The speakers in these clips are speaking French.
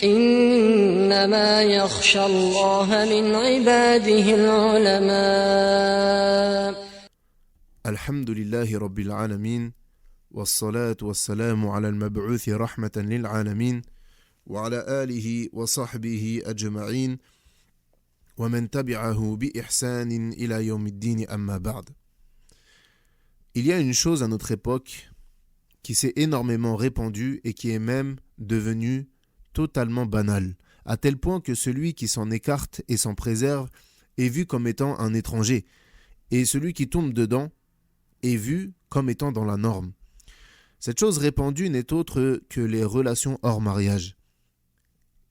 إنما يخشى الله من عباده العلماء. الحمد لله رب العالمين والصلاة والسلام على المبعوث رحمة للعالمين وعلى آله وصحبه أجمعين ومن تبعه بإحسان إلى يوم الدين أما بعد. Il y a une chose à notre époque qui s'est énormément répandue et qui est même devenue totalement banale, à tel point que celui qui s'en écarte et s'en préserve est vu comme étant un étranger, et celui qui tombe dedans est vu comme étant dans la norme. Cette chose répandue n'est autre que les relations hors mariage.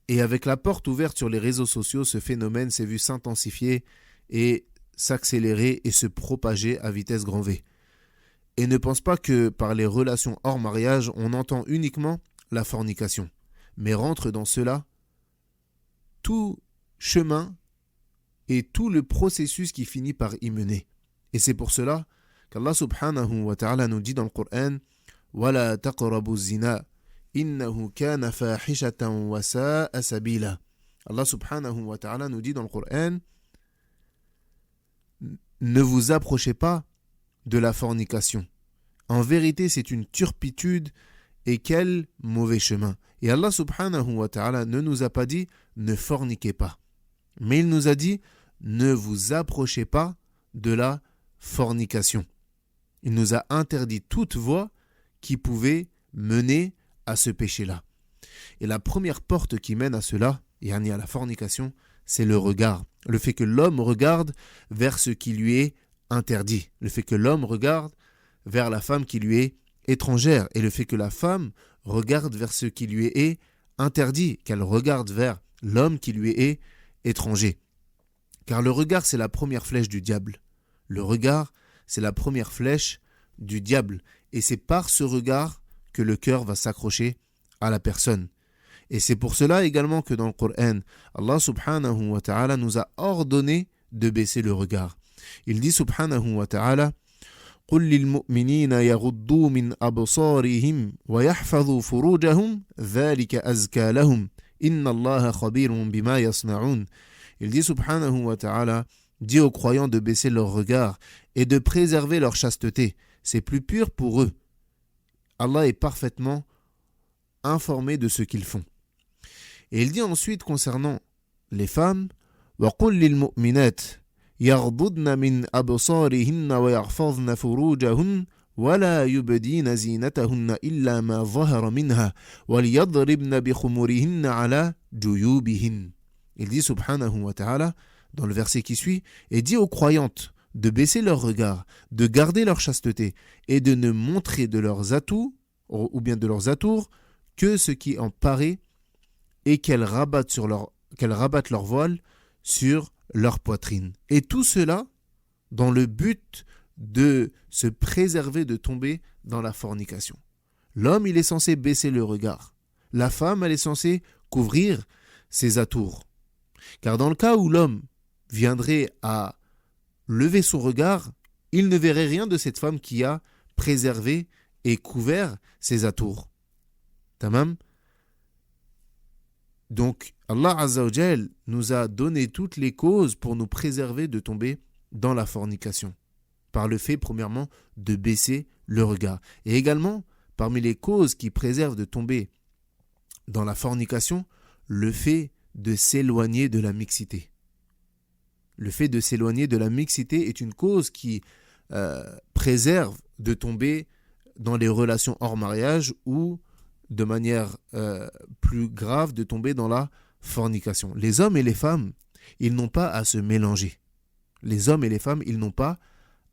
Et avec la porte ouverte sur les réseaux sociaux, ce phénomène s'est vu s'intensifier et s'accélérer et se propager à vitesse grand V. Et ne pense pas que par les relations hors mariage, on entend uniquement la fornication, mais rentre dans cela tout chemin et tout le processus qui finit par y mener. Et c'est pour cela qu'Allah subhanahu wa ta'ala nous dit dans le Coran « Wala taqrabu zina, innahu kana fahishatan wa sa'a sabila » Allah subhanahu wa ta'ala nous dit dans le Coran « Ne vous approchez pas de la fornication. En vérité, c'est une turpitude et quel mauvais chemin. » Et Allah subhanahu wa ta'ala ne nous a pas dit « ne forniquez pas ». Mais il nous a dit « ne vous approchez pas de la fornication ». Il nous a interdit toute voie qui pouvait mener à ce péché-là. Et la première porte qui mène à cela, yani à la fornication, c'est le regard. Le fait que l'homme regarde vers ce qui lui est interdit. Le fait que l'homme regarde vers la femme qui lui est étrangère. Et le fait que la femme regarde vers ce qui lui est interdit. Qu'elle regarde vers l'homme qui lui est étranger. Car le regard, c'est la première flèche du diable. Le regard, c'est la première flèche du diable. Et c'est par ce regard que le cœur va s'accrocher à la personne. Et c'est pour cela également que dans le Coran, Allah subhanahu wa ta'ala nous a ordonné de baisser le regard. Il dit subhanahu wa ta'ala قُلْ لِلْمُؤْمِنِينَ يَغُضُّوا مِنْ أَبْصَارِهِمْ وَيَحْفَظُوا فُرُوجَهُمْ ذَلِكَ أَزْكَى لَهُمْ إِنَّ اللَّهَ خَبِيرٌ بِمَا يَصْنَعُونَ. Il dit subhanahu wa ta'ala, dit aux croyants de baisser leur regard et de préserver leur chasteté. C'est plus pur pour eux. Allah est parfaitement informé de ce qu'ils font. Et il dit ensuite concernant les femmes, وَقُلْ لِلْمُؤْمِنَاتِ يَغْضُضْنَ مِنْ أَبْصَارِهِنَّ وَيَحْفَظْنَ فُرُوجَهُنَّ وَلَا يُبْدِينَ زِينَتَهُنَّ إِلَّا مَا ظَهَرَ مِنْهَا وَلْيَضْرِبْنَ بِخُمُرِهِنَّ عَلَى جُيُوبِهِنَّ. Il dit subhanahu wa ta'ala dans le verset qui suit, et dit aux croyantes de baisser leur regard, de garder leur chasteté et de ne montrer de leurs atouts ou bien de leurs atours que ce qui en paraît et qu'elles rabattent leur voile sur leur poitrine. Et tout cela dans le but de se préserver de tomber dans la fornication. L'homme, il est censé baisser le regard. La femme, elle est censée couvrir ses atours. Car dans le cas où l'homme viendrait à lever son regard, il ne verrait rien de cette femme qui a préservé et couvert ses atours. Tamam. Donc, Allah Azza wa Jal nous a donné toutes les causes pour nous préserver de tomber dans la fornication. Par le fait, premièrement, de baisser le regard. Et également, parmi les causes qui préservent de tomber dans la fornication, le fait de s'éloigner de la mixité. Le fait de s'éloigner de la mixité est une cause qui préserve de tomber dans les relations hors mariage ou de manière plus grave de tomber dans la fornication. Les hommes et les femmes, ils n'ont pas à se mélanger. Les hommes et les femmes, ils n'ont pas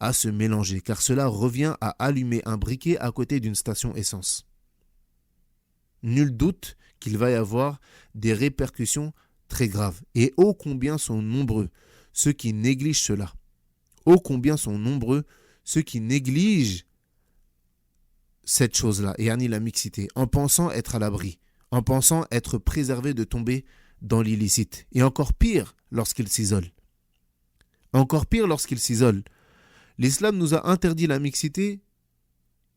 à se mélanger, car cela revient à allumer un briquet à côté d'une station essence. Nul doute qu'il va y avoir des répercussions très graves. Et ô combien sont nombreux ceux qui négligent cela. Ô combien sont nombreux ceux qui négligent cette chose-là, et yani la mixité, en pensant être à l'abri, en pensant être préservé de tomber dans l'illicite. Et encore pire lorsqu'ils s'isolent. Encore pire lorsqu'ils s'isolent. L'islam nous a interdit la mixité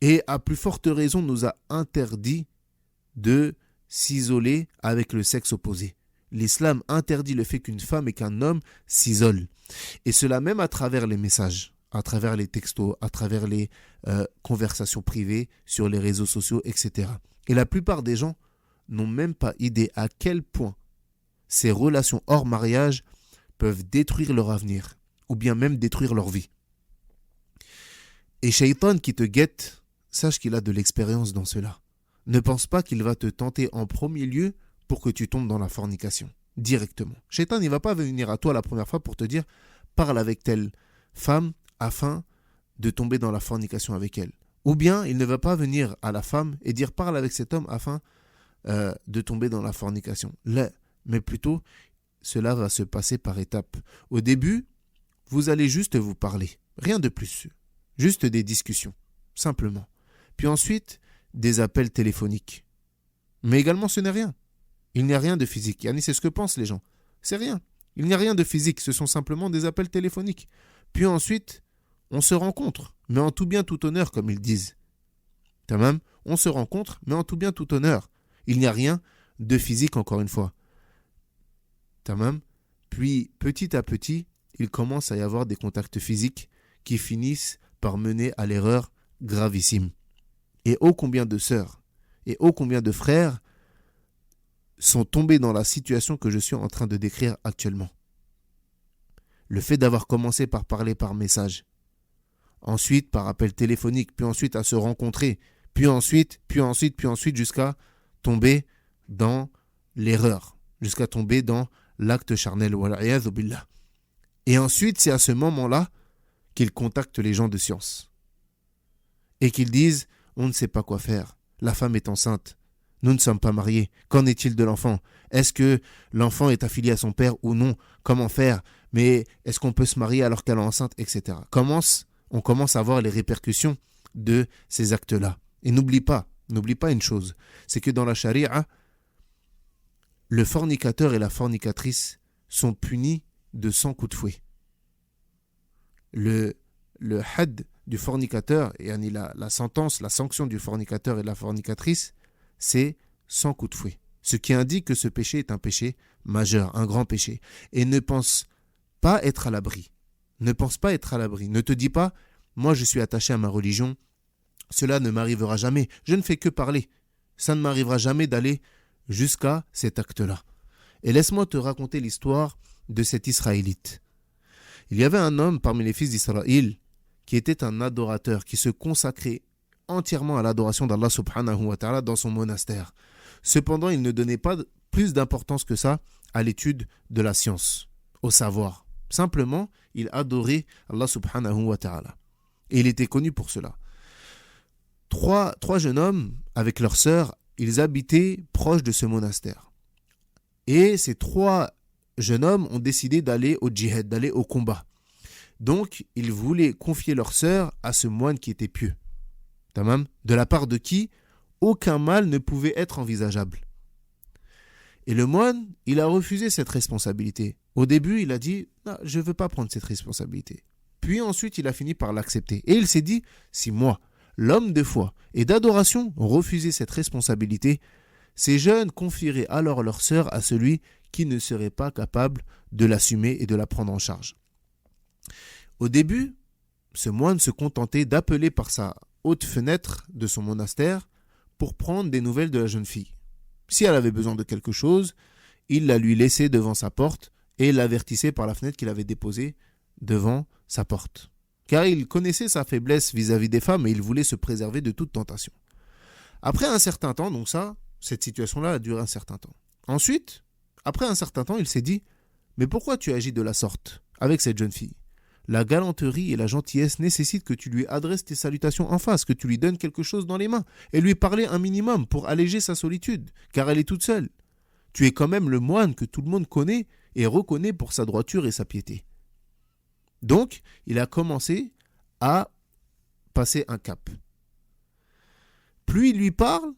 et à plus forte raison nous a interdit de s'isoler avec le sexe opposé. L'islam interdit le fait qu'une femme et qu'un homme s'isolent. Et cela même à travers les messages, à travers les textos, à travers les conversations privées sur les réseaux sociaux, etc. Et la plupart des gens n'ont même pas idée à quel point ces relations hors mariage peuvent détruire leur avenir, ou bien même détruire leur vie. Et Shaitan qui te guette, sache qu'il a de l'expérience dans cela. Ne pense pas qu'il va te tenter en premier lieu pour que tu tombes dans la fornication, directement. Shaitan, il ne va pas venir à toi la première fois pour te dire « parle avec telle femme afin de tomber dans la fornication avec elle ». Ou bien, il ne va pas venir à la femme et dire « parle avec cet homme afin de tomber dans la fornication ». Là, mais plutôt, cela va se passer par étapes. Au début, vous allez juste vous parler, rien de plus, juste des discussions, simplement. Puis ensuite, des appels téléphoniques. Mais également, ce n'est rien. Il n'y a rien de physique. Yani, c'est ce que pensent les gens. C'est rien. Il n'y a rien de physique. Ce sont simplement des appels téléphoniques. Puis ensuite, on se rencontre, mais en tout bien, tout honneur, comme ils disent. Tamam, on se rencontre, mais en tout bien, tout honneur. Il n'y a rien de physique, encore une fois. Tamam. Puis, petit à petit, il commence à y avoir des contacts physiques qui finissent par mener à l'erreur gravissime. Et ô combien de sœurs et ô combien de frères sont tombés dans la situation que je suis en train de décrire actuellement. Le fait d'avoir commencé par parler par message, ensuite par appel téléphonique, puis ensuite à se rencontrer, puis ensuite, jusqu'à tomber dans l'erreur, jusqu'à tomber dans l'acte charnel. Et ensuite, c'est à ce moment-là qu'ils contactent les gens de science et qu'ils disent « on ne sait pas quoi faire, la femme est enceinte, nous ne sommes pas mariés, qu'en est-il de l'enfant? Est-ce que l'enfant est affilié à son père ou non? Comment faire? Mais est-ce qu'on peut se marier alors qu'elle est enceinte, etc. » On commence à voir les répercussions de ces actes-là. Et n'oublie pas une chose, c'est que dans la charia, le fornicateur et la fornicatrice sont punis de 100 coups de fouet. Le had du fornicateur, et la sentence, la sanction du fornicateur et de la fornicatrice, c'est 100 coups de fouet. Ce qui indique que ce péché est un péché majeur, un grand péché. Et ne pense pas être à l'abri. Ne pense pas être à l'abri. Ne te dis pas, moi je suis attaché à ma religion, cela ne m'arrivera jamais. Je ne fais que parler. Ça ne m'arrivera jamais d'aller jusqu'à cet acte-là. Et laisse-moi te raconter l'histoire de cet Israélite. Il y avait un homme parmi les fils d'Israël qui était un adorateur, qui se consacrait entièrement à l'adoration d'Allah subhanahu wa ta'ala dans son monastère. Cependant, il ne donnait pas plus d'importance que ça à l'étude de la science, au savoir. Simplement, il adorait Allah subhanahu wa ta'ala. Et il était connu pour cela. Trois jeunes hommes, avec leur sœur, ils habitaient proche de ce monastère. Et ces 3 jeunes hommes ont décidé d'aller au djihad, d'aller au combat. Donc, ils voulaient confier leur sœur à ce moine qui était pieux. Tamam, de la part de qui aucun mal ne pouvait être envisageable. Et le moine, il a refusé cette responsabilité. Au début, il a dit « je ne veux pas prendre cette responsabilité ». Puis ensuite, il a fini par l'accepter. Et il s'est dit « si moi, l'homme de foi et d'adoration, refusait cette responsabilité, ces jeunes confieraient alors leur sœur à celui qui ne serait pas capable de l'assumer et de la prendre en charge. » Au début, ce moine se contentait d'appeler par sa haute fenêtre de son monastère pour prendre des nouvelles de la jeune fille. Si elle avait besoin de quelque chose, il la lui laissait devant sa porte et l'avertissait par la fenêtre qu'il avait déposée devant sa porte. Car il connaissait sa faiblesse vis-à-vis des femmes et il voulait se préserver de toute tentation. Après un certain temps, donc cette situation-là a duré un certain temps. Ensuite, après un certain temps, il s'est dit « mais pourquoi tu agis de la sorte avec cette jeune fille ? La galanterie et la gentillesse nécessitent que tu lui adresses tes salutations en face, que tu lui donnes quelque chose dans les mains et lui parler un minimum pour alléger sa solitude, car elle est toute seule. Tu es quand même le moine que tout le monde connaît et reconnaît pour sa droiture et sa piété. » Donc, il a commencé à passer un cap. Plus il lui parle,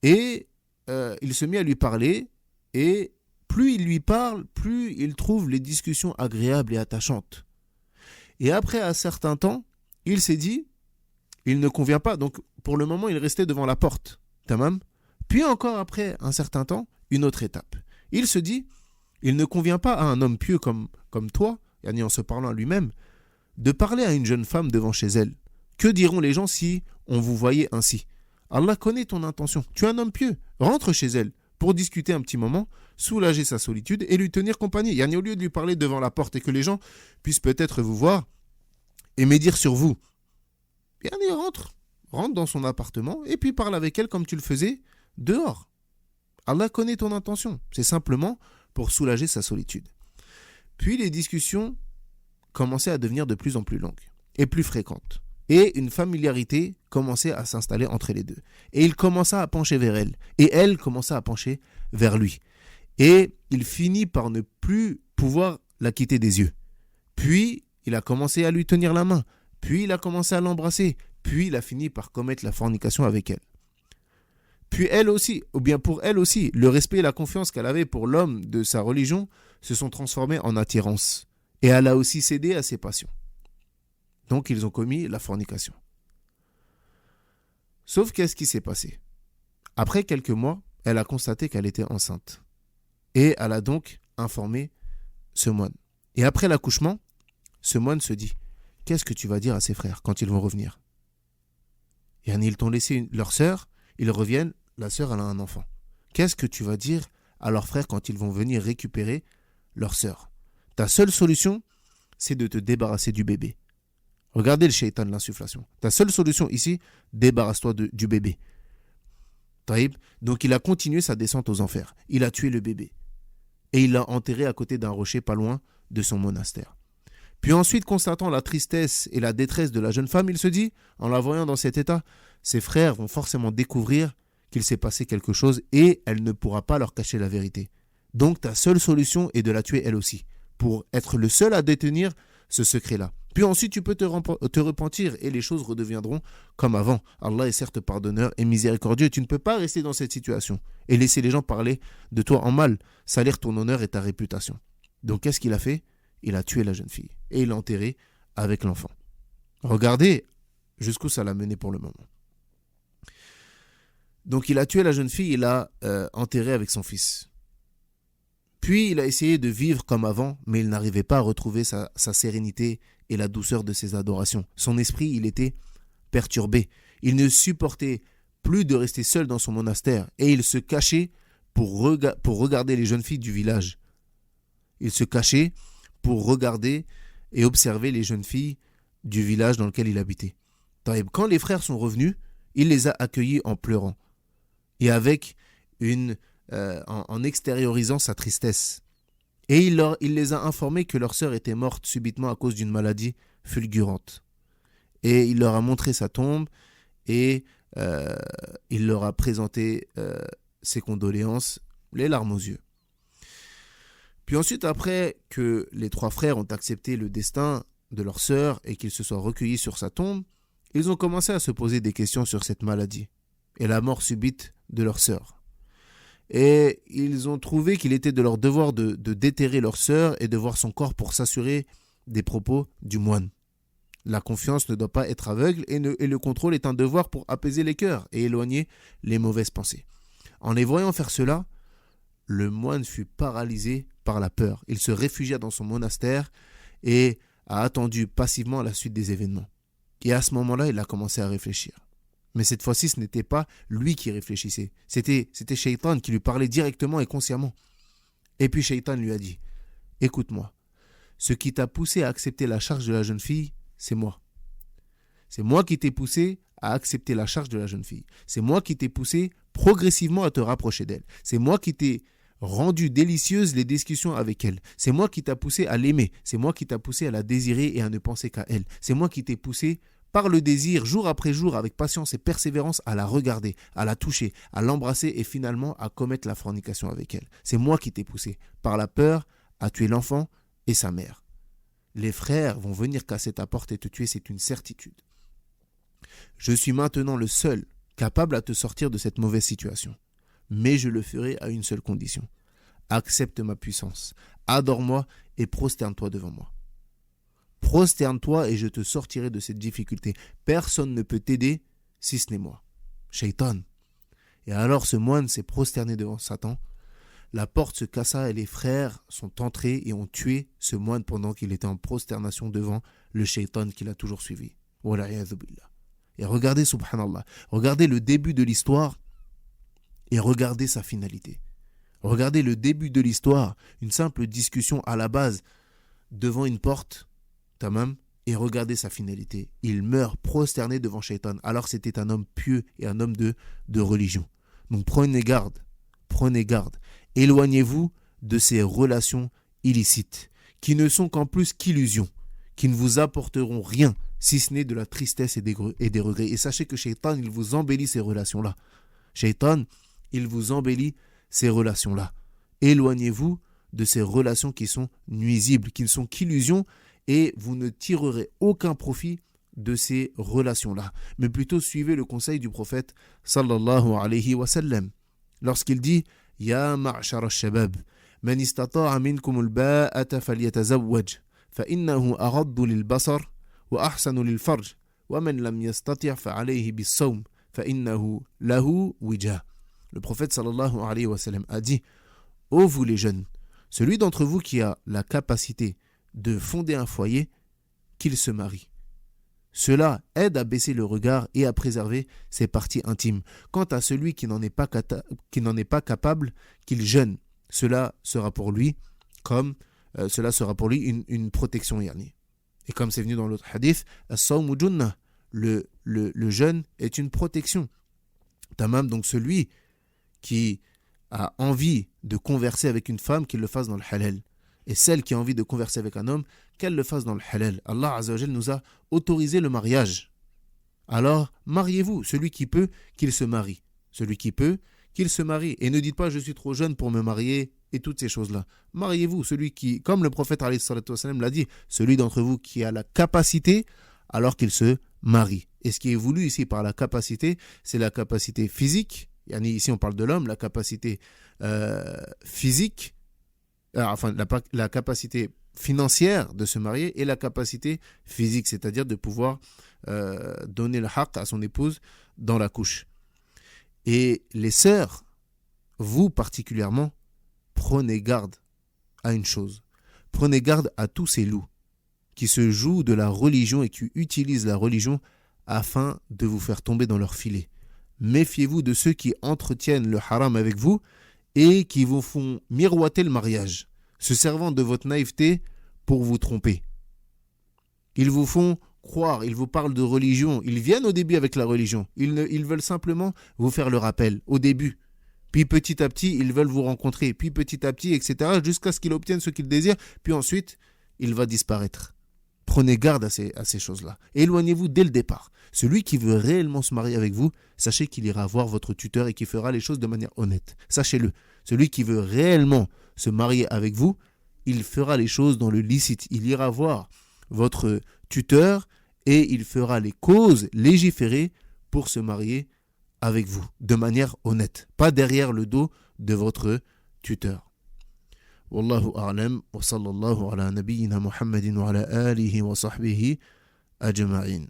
et il se met à lui parler, et plus il lui parle, plus il trouve les discussions agréables et attachantes. Et après un certain temps, il s'est dit, il ne convient pas, donc pour le moment il restait devant la porte, tamam. Puis encore après un certain temps, une autre étape. Il se dit, il ne convient pas à un homme pieux comme toi, yani en se parlant à lui-même, de parler à une jeune femme devant chez elle. Que diront les gens si on vous voyait ainsi? Allah connaît ton intention. Tu es un homme pieux. Rentre chez elle pour discuter un petit moment, soulager sa solitude et lui tenir compagnie. Yani au lieu de lui parler devant la porte et que les gens puissent peut-être vous voir et médire sur vous. Yani rentre dans son appartement et puis parle avec elle comme tu le faisais dehors. Allah connaît ton intention. C'est simplement pour soulager sa solitude. Puis les discussions commençaient à devenir de plus en plus longues et plus fréquentes. Et une familiarité commençait à s'installer entre les deux. Et il commença à pencher vers elle. Et elle commença à pencher vers lui. Et il finit par ne plus pouvoir la quitter des yeux. Puis, il a commencé à lui tenir la main. Puis, il a commencé à l'embrasser. Puis, il a fini par commettre la fornication avec elle. Puis, elle aussi, ou bien pour elle aussi, le respect et la confiance qu'elle avait pour l'homme de sa religion se sont transformés en attirance. Et elle a aussi cédé à ses passions. Donc, ils ont commis la fornication. Sauf qu'est-ce qui s'est passé? Après quelques mois, elle a constaté qu'elle était enceinte. Et elle a donc informé ce moine. Et après l'accouchement, ce moine se dit, qu'est-ce que tu vas dire à ses frères quand ils vont revenir? Et ils t'ont laissé leur sœur, ils reviennent, la sœur elle a un enfant. Qu'est-ce que tu vas dire à leurs frères quand ils vont venir récupérer leur sœur? Ta seule solution, c'est de te débarrasser du bébé. Regardez le shaitan de l'insufflation. Ta seule solution ici, débarrasse-toi du bébé. Taïb. Donc il a continué sa descente aux enfers. Il a tué le bébé. Et il l'a enterré à côté d'un rocher pas loin de son monastère. Puis ensuite, constatant la tristesse et la détresse de la jeune femme, il se dit, en la voyant dans cet état, ses frères vont forcément découvrir qu'il s'est passé quelque chose et elle ne pourra pas leur cacher la vérité. Donc ta seule solution est de la tuer elle aussi, pour être le seul à détenir ce secret-là. Puis ensuite, tu peux te repentir et les choses redeviendront comme avant. Allah est certes pardonneur et miséricordieux. Tu ne peux pas rester dans cette situation et laisser les gens parler de toi en mal, salir ton honneur et ta réputation. Donc, qu'est-ce qu'il a fait? Il a tué la jeune fille et il l'a enterrée avec l'enfant. Regardez jusqu'où ça l'a mené pour le moment. Donc, il a tué la jeune fille, il l'a enterrée avec son fils. Puis, il a essayé de vivre comme avant, mais il n'arrivait pas à retrouver sa sérénité et la douceur de ses adorations. Son esprit, il était perturbé. Il ne supportait plus de rester seul dans son monastère et il se cachait pour regarder les jeunes filles du village. Il se cachait pour regarder et observer les jeunes filles du village dans lequel il habitait. Quand les frères sont revenus, il les a accueillis en pleurant et avec en extériorisant sa tristesse. Et il les a informés que leur sœur était morte subitement à cause d'une maladie fulgurante. Et il leur a montré sa tombe et il leur a présenté ses condoléances, les larmes aux yeux. Puis ensuite, après que les trois frères ont accepté le destin de leur sœur et qu'ils se soient recueillis sur sa tombe, ils ont commencé à se poser des questions sur cette maladie et la mort subite de leur sœur. Et ils ont trouvé qu'il était de leur devoir de déterrer leur sœur et de voir son corps pour s'assurer des propos du moine. La confiance ne doit pas être aveugle et le contrôle est un devoir pour apaiser les cœurs et éloigner les mauvaises pensées. En les voyant faire cela, le moine fut paralysé par la peur. Il se réfugia dans son monastère et a attendu passivement la suite des événements. Et à ce moment-là, il a commencé à réfléchir. Mais cette fois-ci, ce n'était pas lui qui réfléchissait. C'était Shaitan qui lui parlait directement et consciemment. Et puis Shaitan lui a dit, « Écoute-moi, ce qui t'a poussé à accepter la charge de la jeune fille, c'est moi. C'est moi qui t'ai poussé à accepter la charge de la jeune fille. C'est moi qui t'ai poussé progressivement à te rapprocher d'elle. C'est moi qui t'ai rendu délicieuses les discussions avec elle. C'est moi qui t'a poussé à l'aimer. C'est moi qui t'a poussé à la désirer et à ne penser qu'à elle. C'est moi qui t'ai poussé par le désir, jour après jour, avec patience et persévérance, à la regarder, à la toucher, à l'embrasser et finalement à commettre la fornication avec elle. C'est moi qui t'ai poussé, par la peur, à tuer l'enfant et sa mère. Les frères vont venir casser ta porte et te tuer, c'est une certitude. Je suis maintenant le seul capable à te sortir de cette mauvaise situation. Mais je le ferai à une seule condition. Accepte ma puissance, adore-moi et prosterne-toi devant moi. Prosterne-toi et je te sortirai de cette difficulté. Personne ne peut t'aider si ce n'est moi. Shaitan. Et alors ce moine s'est prosterné devant Satan. La porte se cassa et les frères sont entrés et ont tué ce moine pendant qu'il était en prosternation devant le shaitan qui l'a toujours suivi. Et regardez, subhanallah, regardez le début de l'histoire et regardez sa finalité. Regardez le début de l'histoire, une simple discussion à la base devant une porte, tamam, et regardez sa finalité. Il meurt prosterné devant Shaitan, alors c'était un homme pieux et un homme de religion. Donc prenez garde, éloignez-vous de ces relations illicites, qui ne sont qu'en plus qu'illusions, qui ne vous apporteront rien, si ce n'est de la tristesse et des regrets. Et sachez que Shaitan, il vous embellit ces relations-là. Shaitan, il vous embellit ces relations-là. Éloignez-vous de ces relations qui sont nuisibles, qui ne sont qu'illusions, et vous ne tirerez aucun profit de ces relations-là. Mais plutôt suivez le conseil du prophète sallallahu alayhi wa sallam. Lorsqu'il dit « Ya ma'shar al-shabab, man istata'a minkum al-ba'ata falyatazawwaj, fa innahu aghaddu lil-basar wa ahsanu lil-farj, wa man lam yastati' fa alayhi bis-sawm, fa innahu lahu wija » Le prophète sallallahu alayhi wa sallam a dit « Ô vous les jeunes, celui d'entre vous qui a la capacité de fonder un foyer, qu'il se marie. Cela aide à baisser le regard et à préserver ses parties intimes. Quant à celui qui n'en est pas capable, qu'il jeûne. Cela sera pour lui une protection. Yani. Et comme c'est venu dans l'autre hadith, as-sawmu junnah, le jeûne est une protection. Tamam, donc celui qui a envie de converser avec une femme, qu'il le fasse dans le halal. Et celle qui a envie de converser avec un homme, qu'elle le fasse dans le halal. Allah Azza wa Jal nous a autorisé le mariage. Alors, mariez-vous. Celui qui peut, qu'il se marie. Celui qui peut, qu'il se marie. Et ne dites pas, je suis trop jeune pour me marier et toutes ces choses-là. Mariez-vous. Celui qui, comme le prophète alayhi salatu wa sallam l'a dit, celui d'entre vous qui a la capacité, alors qu'il se marie. Et ce qui est voulu ici par la capacité, c'est la capacité physique. Ici, on parle de l'homme, la capacité physique, la capacité financière de se marier et la capacité physique, c'est-à-dire de pouvoir donner le haqq à son épouse dans la couche. Et les sœurs, vous particulièrement, prenez garde à une chose. Prenez garde à tous ces loups qui se jouent de la religion et qui utilisent la religion afin de vous faire tomber dans leur filet. Méfiez-vous de ceux qui entretiennent le haram avec vous et qui vous font miroiter le mariage, se servant de votre naïveté pour vous tromper. Ils vous font croire, ils vous parlent de religion, ils viennent au début avec la religion, ils veulent simplement vous faire le rappel au début. Puis petit à petit, ils veulent vous rencontrer, puis petit à petit, etc., jusqu'à ce qu'ils obtiennent ce qu'ils désirent, puis ensuite, il va disparaître. Prenez garde à ces choses-là. Éloignez-vous dès le départ. Celui qui veut réellement se marier avec vous, sachez qu'il ira voir votre tuteur et qu'il fera les choses de manière honnête. Sachez-le. Celui qui veut réellement se marier avec vous, il fera les choses dans le licite. Il ira voir votre tuteur et il fera les causes légiférées pour se marier avec vous, de manière honnête. Pas derrière le dos de votre tuteur. Wallahu a'lam wa sallallahu ala nabiyyina Muhammadin wa ala alihi wa sahbihi ajma'in.